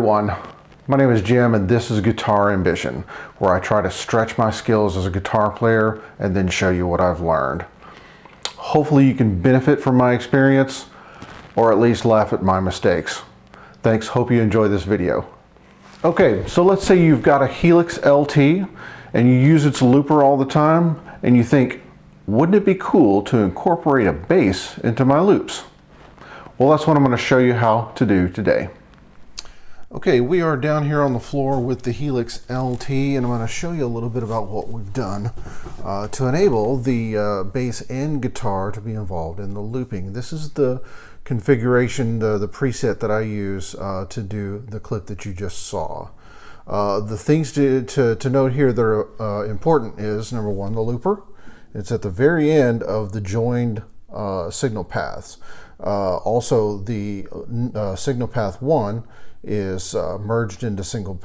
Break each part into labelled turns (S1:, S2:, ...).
S1: everyone, my name is Jim and this is Guitar Ambition, where I try to stretch my skills as a guitar player and then show you what I've learned. Hopefully you can benefit from my experience or at least laugh at my mistakes. Thanks, hope you enjoy this video. Okay, so let's say you've got a Helix LT and you use its looper all the time and you think, wouldn't it be cool to incorporate a bass into my loops? Well, that's what I'm going to show you how to do today. Okay, we are down here on the floor with the Helix LT, and I'm going to show you a little bit about what we've done to enable the bass and guitar to be involved in the looping. This is the configuration, the preset that I use to do the clip that you just saw. The things to note here that are important is, number one, the looper. It's at the very end of the joined signal paths. Also, the signal path 1 is merged into signal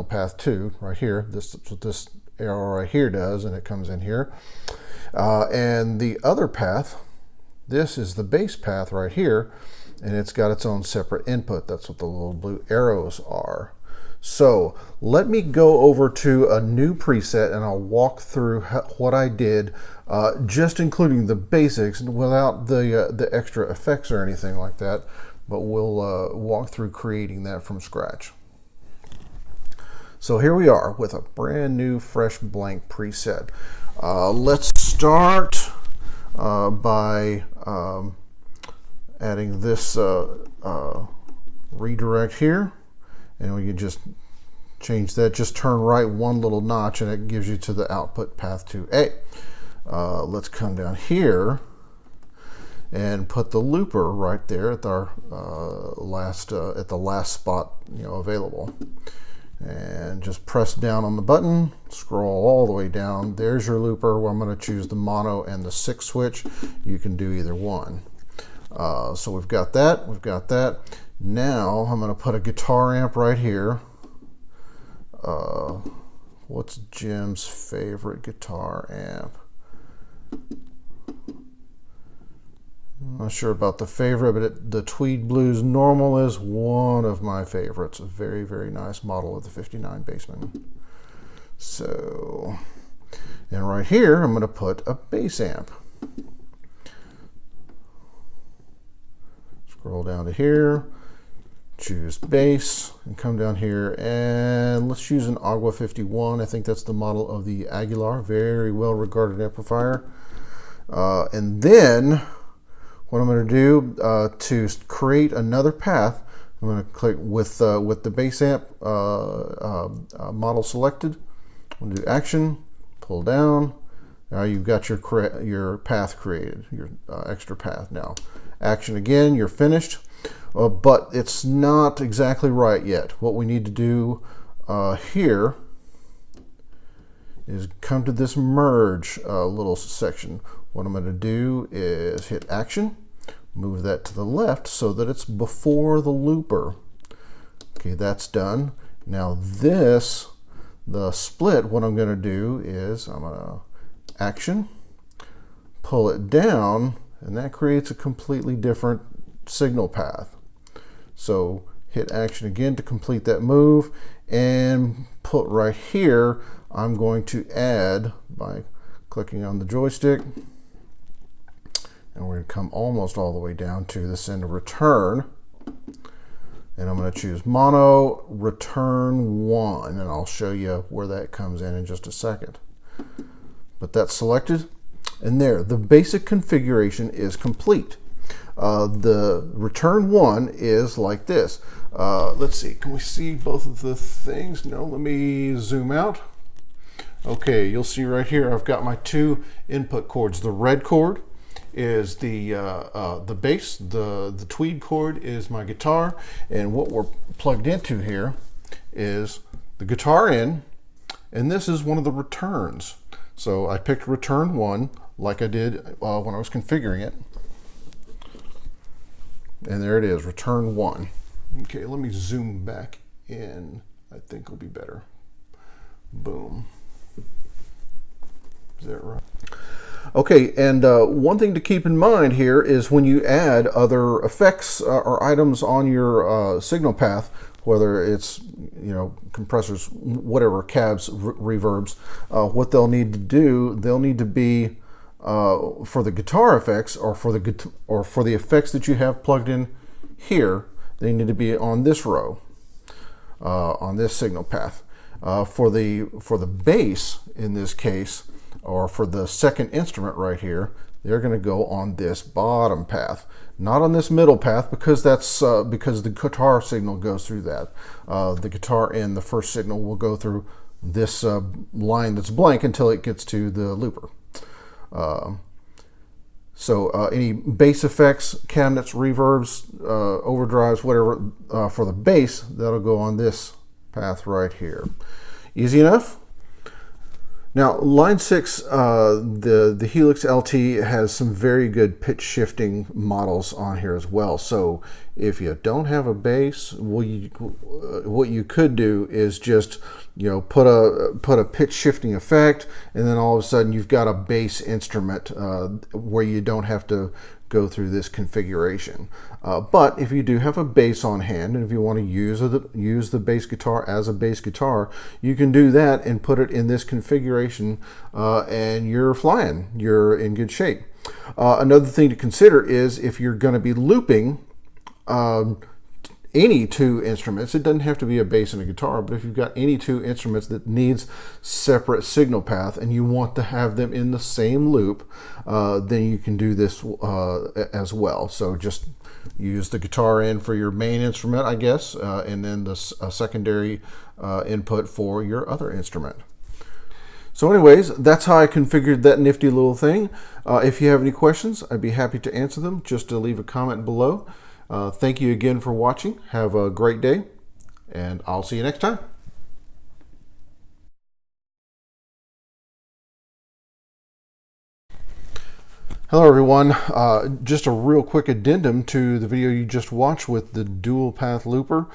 S1: path 2 right here. This is what this arrow right here does, and it comes in here. And the other path, this is the bass path right here, and it's got its own separate input. That's what the little blue arrows are. So let me go over to a new preset and I'll walk through what I did, just including the basics without the extra effects or anything like that, but we'll walk through creating that from scratch. So here we are with a brand new fresh blank preset. Let's start by adding this redirect here. And we can just change that, just turn right one little notch and it gives you to the output path 2A. Let's come down here and put the looper right there at our at the last spot available. And just press down on the button, scroll all the way down. There's your looper. Well, I'm going to choose the mono and the 6 switch. You can do either one. So we've got that. Now I'm going to put a guitar amp right here. What's Jim's favorite guitar amp? I'm not sure about the favorite, but the Tweed Blues Normal is one of my favorites. A very, very nice model of the 59 Bassman. So, and right here I'm going to put a bass amp. Scroll down to here. Choose bass and come down here and let's use an Agua 51. I think that's the model of the Aguilar, very well regarded amplifier. And then what I'm going to do to create another path, I'm going to click with the bass amp model selected. I'm going to do action, pull down. Now you've got your path created, your extra path. Now action again, you're finished. But it's not exactly right yet. What we need to do here is come to this merge little section. What I'm going to do is hit action, move that to the left so that it's before the looper. Okay, that's done. Now this, the split, what I'm going to do is I'm going to action, pull it down, and that creates a completely different signal path. So hit action again to complete that move, and put right here, I'm going to add by clicking on the joystick, and we're going to come almost all the way down to this end of return, and I'm going to choose mono return 1, and I'll show you where that comes in just a second. But that's selected, and there, the basic configuration is complete. The return 1 is like this. Let's see, can we see both of the things? No, let me zoom out. Okay, you'll see right here I've got my 2 input chords. The red chord is the bass, the tweed chord is my guitar, and what we're plugged into here is the guitar in, and this is one of the returns. So I picked return 1 like I did when I was configuring it. And there it is, return 1. Okay, let me zoom back in. I think it'll be better. Boom. Is that right? Okay, and one thing to keep in mind here is when you add other effects or items on your signal path, whether it's, you know, compressors, whatever, cabs, reverbs. What they'll need to do, they'll need to be for the guitar effects, or for the effects that you have plugged in here, they need to be on this row, on this signal path. For the bass in this case, or for the second instrument right here, they're going to go on this bottom path, not on this middle path, because that's because the guitar signal goes through that. The guitar and the first signal will go through this line that's blank until it gets to the looper. So any bass effects, cabinets, reverbs, overdrives, whatever, for the bass, that'll go on this path right here. Easy enough? Now, line 6, the Helix LT has some very good pitch shifting models on here as well. So if you don't have a bass, what you could do is just, you know, put a pitch shifting effect, and then all of a sudden you've got a bass instrument where you don't have to go through this configuration. But if you do have a bass on hand, and if you want to use the bass guitar as a bass guitar, you can do that and put it in this configuration, and you're flying. You're in good shape. Another thing to consider is if you're going to be looping any two instruments, it doesn't have to be a bass and a guitar, but if you've got any two instruments that needs separate signal path and you want to have them in the same loop, then you can do this as well. So just use the guitar in for your main instrument, I guess, and then the secondary input for your other instrument. So anyways, that's how I configured that nifty little thing. If you have any questions, I'd be happy to answer them. Just to leave a comment below. Thank you again for watching. Have a great day, and I'll see you next time. Hello everyone, just a real quick addendum to the video you just watched with the dual path looper.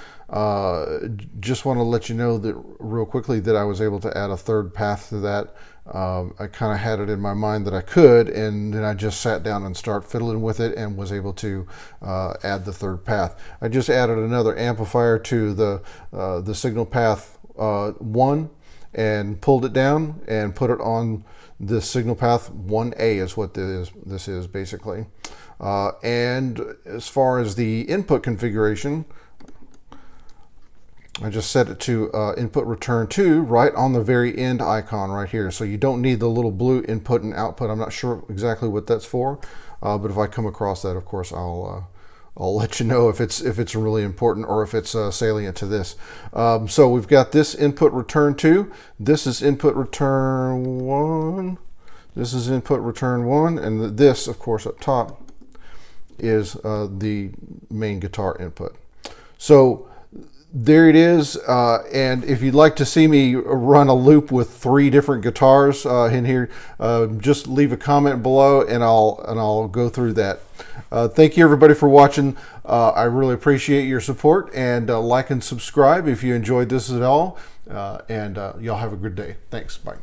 S1: Just want to let you know that real quickly that I was able to add a third path to that. I kind of had it in my mind that I could, and then I just sat down and started fiddling with it and was able to add the third path. I just added another amplifier to the signal path 1 and pulled it down and put it on the signal path 1A is what this is basically. And as far as the input configuration, I just set it to input return to right on the very end icon right here. So you don't need the little blue input and output. I'm not sure exactly what that's for, but if I come across that, of course, I'll let you know if it's really important or if it's salient to this. So we've got this input return to. This is input return 1. This is input return 1, and this, of course, up top is the main guitar input. So there it is. And if you'd like to see me run a loop with 3 different guitars in here, just leave a comment below, and I'll go through that. Thank you everybody for watching. I really appreciate your support, and like and subscribe if you enjoyed this at all, and y'all have a good day. Thanks. Bye.